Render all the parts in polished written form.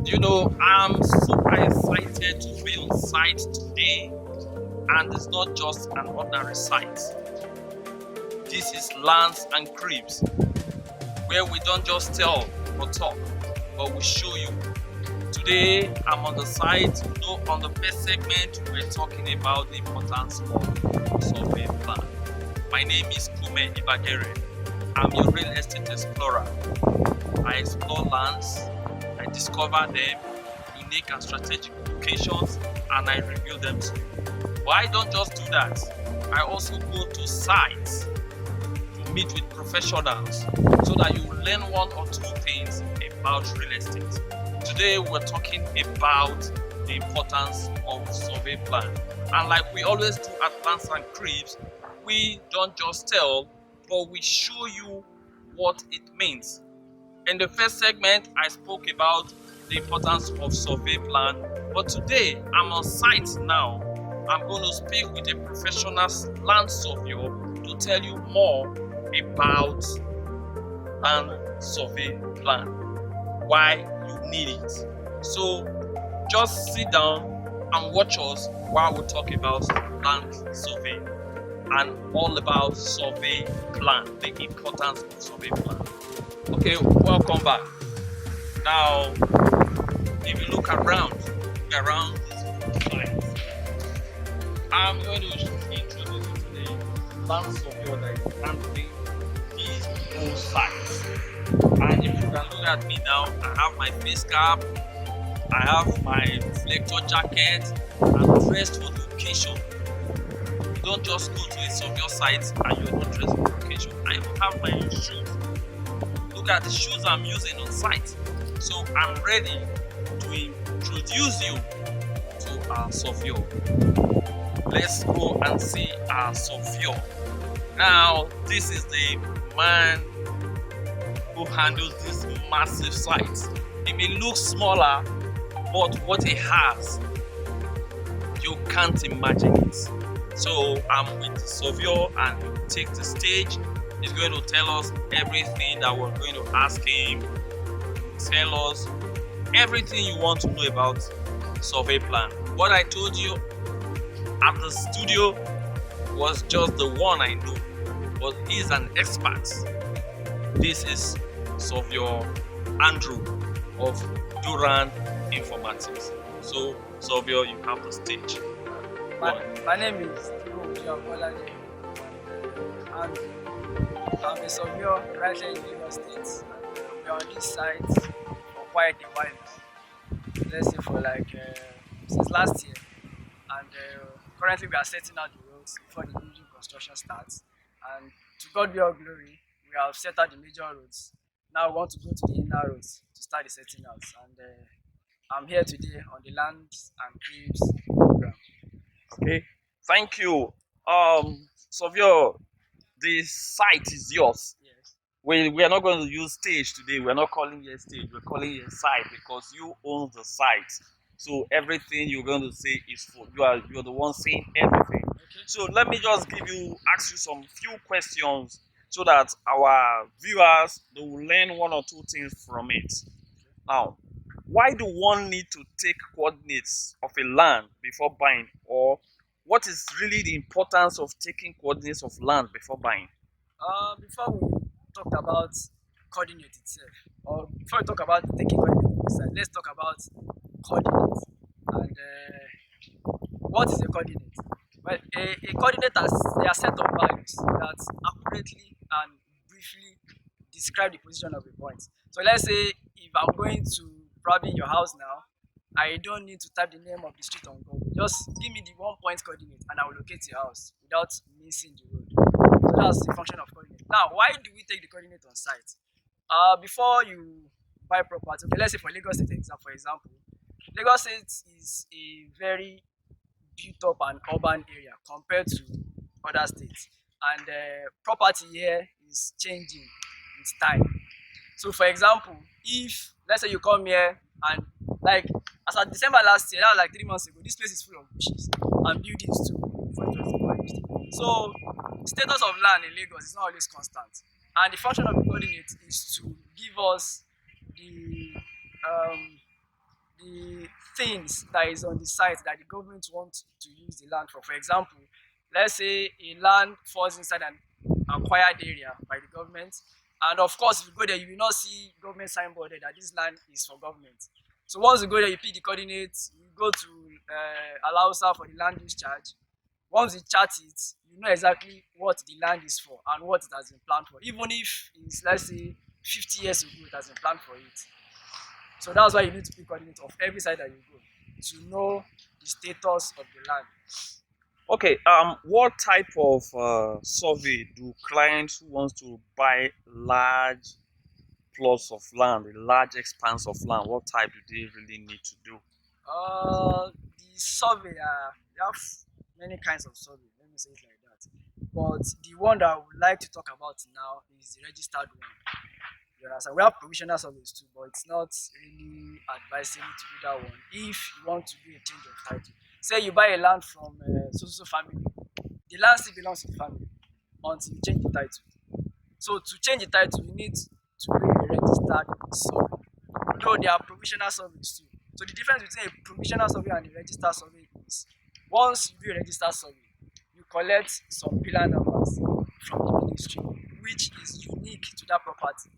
I'm super excited to be on site today, and it's not just an ordinary site. This is Lands and Cribs, where we don't just tell or talk, but we show you. Today, I'm on the site. On the first segment, we're talking about the importance of survey plan. My name is Kume Ibagere. I'm your real estate explorer. I explore lands, I discover them, unique and strategic locations, and I reveal them to you. But I don't just do that. I also go to sites to meet with professionals so that you learn one or two things about real estate. Today we're talking about the importance of survey plan. And like we always do at Lands and Cribs, we don't just tell, but we show you what it means. In the first segment, I spoke about the importance of survey plan, but today I'm on site now. I'm going to speak with a professional land surveyor to tell you more about land survey plan, why you need it. So just sit down and watch us while we talk about land survey and all about survey plan, the importance of survey plan. Okay, welcome back. Now, if you look around this site, I'm going to introduce you to the land surveyor that is handling these whole sites. And if you can look at me now, I have my face cap, I have my reflector jacket, I'm dressed for the occasion. You don't just go to a surveyor site and you're not dressed for the occasion. I even have my shoes. Look at the shoes I'm using on site. So I'm ready to introduce you to our surveyor. Let's go and see our surveyor. Now, this is the man who handles this massive site. It may look smaller, but what he has, you can't imagine it. So I'm with the surveyor and he will take the stage. He's going to tell us everything that we're going to ask him. Tell us everything you want to know about survey plan. What I told you at the studio was just the one I knew, but he's an expert. This is Surveyor Andrew of Duran Informatics. So, Surveyor, you have the stage. My name is Bolaji, and I'm a surveyor right here in Lagos State. We're on this site for quite a while. Let's say for since last year, and currently we are setting out the roads before the building construction starts. And to God be all glory, we have set out the major roads. Now we want to go to the inner roads to start the setting out. And I'm here today on the Lands and Cribs program. Okay, thank you. Surveyor, the site is yours. Yes. We are not going to use stage today. We're not calling it a stage. We're calling it a site because you own the site. So everything you're going to say is for you're the one saying everything. Okay. So let me just ask you some few questions so that our viewers they will learn one or two things from it. Now, why do one need to take coordinates of a land before buying, or what is really the importance of taking coordinates of land before buying? Before we talk about coordinate itself, or before we talk about taking coordinate, let's talk about coordinates. And what is a coordinate? Well, a coordinate has they are set of values that accurately and briefly describe the position of a point. So let's say if I'm going to probably your house now, I don't need to type the name of the street on Google. Just give me the 1 point coordinate and I will locate your house without missing the road. So that's the function of coordinate. Now, why do we take the coordinate on site? Before you buy property, okay, let's say for Lagos State for example, Lagos State is a very built up and urban area compared to other states, and property here is changing with time. So, for example, if let's say you come here and like as at December last year, that was like 3 months ago, this place is full of bushes and buildings too before it was demolished. So, status of land in Lagos is not always constant, and the function of the coordinate is to give us the um, the things that is on the site that the government wants to use the land for. For example, let's say a land falls inside an acquired area by the government, and of course, if you go there, you will not see government signboard there that this land is for government. So once you go there, you pick the coordinates, you go to Alausa for the land use charge. Once you chart it, you know exactly what the land is for and what it has been planned for. Even if it's, let's say, 50 years ago, it has been planned for it. So that's why you need to pick coordinates of every side that you go to know the status of the land. Okay, what type of survey do clients who wants to buy large plots of land, a large expanse of land, what type do they really need to do? The survey, we have many kinds of survey, let me say it like that. But the one that I would like to talk about now is the registered one. You understand? We have provisional surveys too, but it's not really advisable to do that one if you want to do a change of title. Say you buy a land from so family, the land still belongs to the family until you change the title. So to change the title, you need to do a registered survey. Though there are provisional surveys too. So the difference between a provisional survey and a registered survey is once you do a registered survey, you collect some pillar numbers from the ministry, which is unique to that property.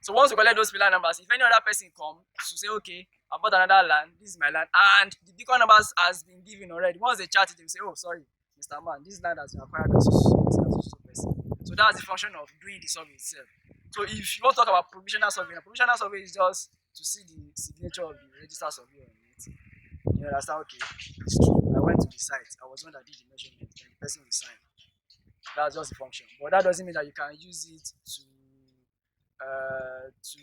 So once you collect those pillar numbers, if any other person comes to say, okay, I bought another land, this is my land, and the beacon numbers has been given already. Once they chart it, they will say, oh, sorry, Mr. Man, this land has been acquired by so person. So that's the function of doing the survey itself. So if you want to talk about provisional survey, a provisional survey is just to see the signature of the registered surveyor on it. You understand? Okay, it's true. I went to the site. I was one that did the measurement, and the person will sign. That's just the function. But that doesn't mean that you can use it to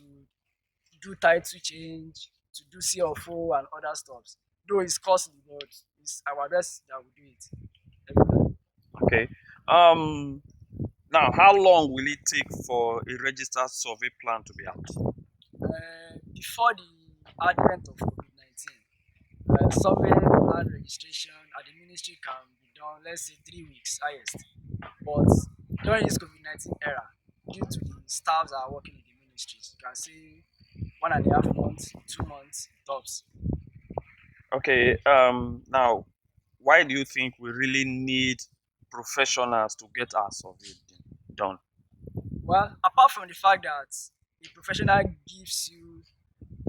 do title change, to do CFO and other stuffs. Though it's costly, but it's our best that we do it every time. Okay. Now, how long will it take for a registered survey plan to be out? Before the advent of COVID-19, survey and registration at the ministry can be done, let's say 3 weeks highest. But during this COVID-19 era, due to the staffs that are working in the ministries, you can say 1.5 months, 2 months tops. Okay, now, why do you think we really need professionals to get our survey done? Well, apart from the fact that a professional gives you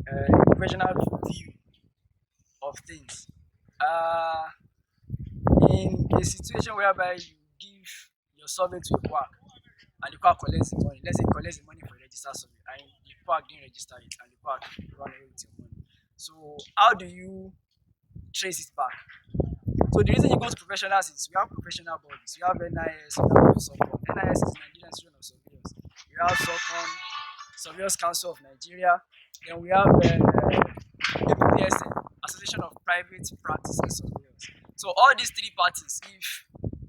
a professional view of things, uh, in a situation whereby you give your survey to a quack and the quack collects the money, let's say he collects the money for a registered survey and the quack didn't register it and the quack run away with your money. So how do you trace it back? So the reason you go to professionals is we have professional bodies. We have NIS, we have SOCON. NIS is Nigerian Institution of Surveyors. We have SOCON, Surveyors Council of Nigeria. Then we have APPSA, Association of Private Practicing Surveyors. So all these three parties, if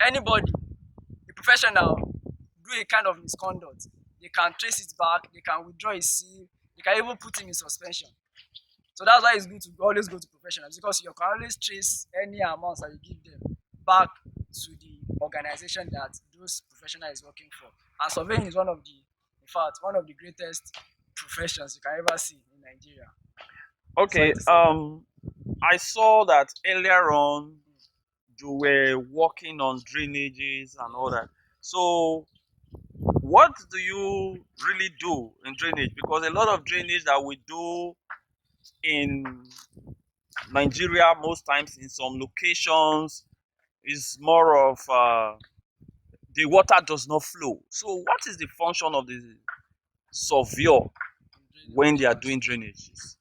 anybody, a professional, do a kind of misconduct, they can trace it back, they can withdraw his seal, they can even put him in suspension. So that's why it's good to always go to professionals, because you can always trace any amounts that you give them back to the organization that those professional is working for. And surveying is one of the, in fact, one of the greatest professions you can ever see in Nigeria. Okay, I saw that earlier on you were working on drainages and all that. So what do you really do in drainage? Because a lot of drainage that we do in Nigeria, most times in some locations, is more of the water does not flow. So what is the function of the surveyor when they are doing drainages?